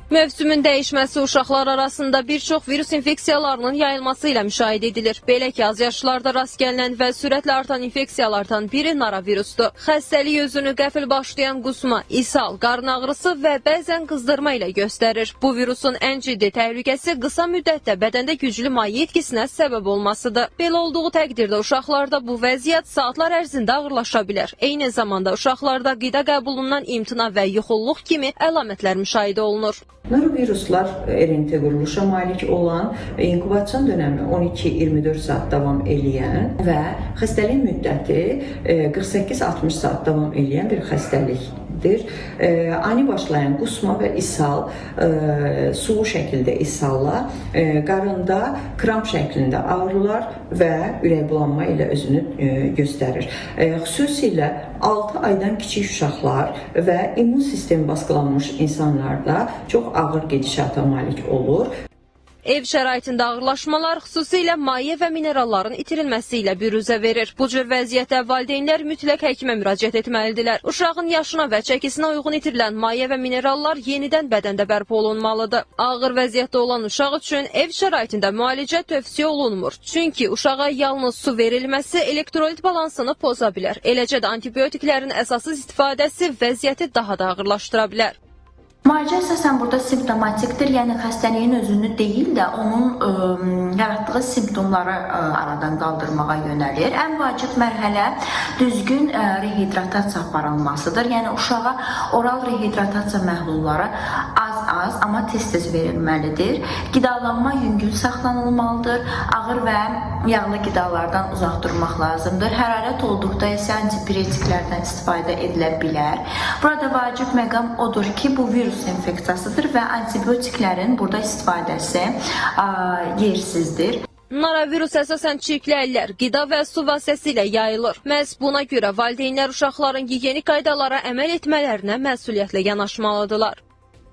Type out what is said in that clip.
Mövsümün dəyişməsi uşaqlar arasında bir çox virus infeksiyalarının yayılması ilə müşahidə edilir. Belə ki, az yaşlarda rast gəlinən və sürətlə artan infeksiyalardan biri naravirusdur. Xəstəlik özünü qəfil başlayan qusma, ishal, qarın ağrısı və bəzən qızdırma ilə göstərir. Bu virusun ən ciddi təhlükəsi qısa müddətdə bədəndə güclü maye etkisinə səbəb olmasıdır. Belə olduğu təqdirdə uşaqlarda bu vəziyyət saatlar ərzində ağırlaşa bilər. Eyni zamanda uşaqlarda qida qəbulundan imtina və yuxulluq kimi əlamətlər müşahidə olunur. Noroviruslar RNT quruluşa malik olan, inkubasiya dönəmi 12-24 saat davam edən və xəstəlik müddəti 48-60 saat davam edən bir xəstəlikdir. Ani başlayan qusma və ishal, sulu şəkildə ishallar, qarında kramp şəklində ağrılar və ürəkbulanma ilə özünü göstərir. Xüsusilə 6 aydan kiçik uşaqlar və immun sistemi baskılanmış insanlarda çox ağır gedişata malik olur. Ev şəraitində ağırlaşmalar xüsusilə maye və mineralların itirilməsi ilə büruzə verir. Bu cür vəziyyətdə valideynlər mütləq həkimə müraciət etməlidirlər. Uşağın yaşına və çəkisinə uyğun itirilən maye və minerallar yenidən bədəndə bərpa olunmalıdır. Ağır vəziyyətdə olan uşaq üçün ev şəraitində müalicə tövsiyə olunmur. Çünki uşağa yalnız su verilməsi elektrolit balansını poza bilər. Eləcə də antibiotiklərin əsasız istifadəsi vəziyyəti daha da ağırlaşdıra bilər. Müalicə əsasən burada simptomatikdir, yəni xəstəliyin özünü deyil də onun yaratdığı simptomları aradan qaldırmağa yönəlir. Ən vacib mərhələ düzgün rehidratasiya aparılmasıdır. Yəni uşağa oral rehidratasiya məhlulları az, amma tez-tez verilməlidir. Qidalanma yüngül saxlanılmalıdır. Ağır və yağlı qidalardan uzaq durmaq lazımdır. Hərarət olduqda isə antipiretiklərdən istifadə edilə bilər. Burada vacib məqam odur ki, bu virus infeksiyasıdır və antibiotiklərin burada istifadəsi yersizdir. Naravirus əsasən çirkli əllər, qida və su vasitəsilə yayılır. Məhz buna görə valideynlər uşaqların gigiyenik qaydalara əməl etmələrinə məsuliyyətlə yanaşmalıdırlar.